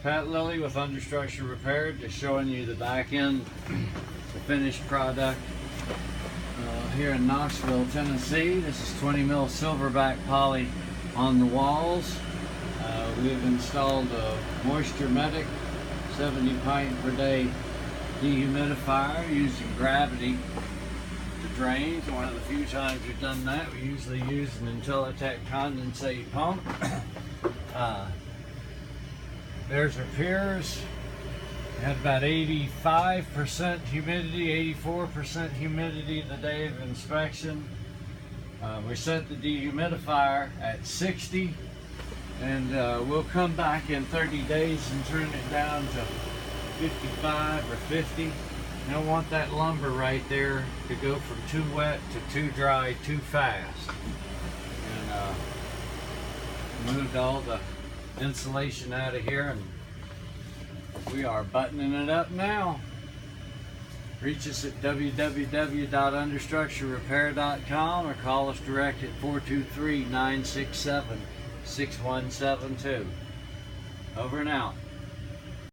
Pat Lilly with Understructure Repair, just showing you the back end, the finished product here in Knoxville, Tennessee. This is 20 mil silverback poly on the walls. We've installed a Moisture Medic 70 pint per day dehumidifier using gravity to drain. It's one of the few times we've done that. We usually use an Intelitech condensate pump. There's our piers. We had about 85% humidity, 84% humidity the day of inspection. We set the dehumidifier at 60, and we'll come back in 30 days and turn it down to 55 or 50. You don't want that lumber right there to go from too wet to too dry too fast. And moved all the insulation out of here, and we are buttoning it up now. Reach us at www.understructurerepair.com or call us direct at 423-967-6172. Over and out.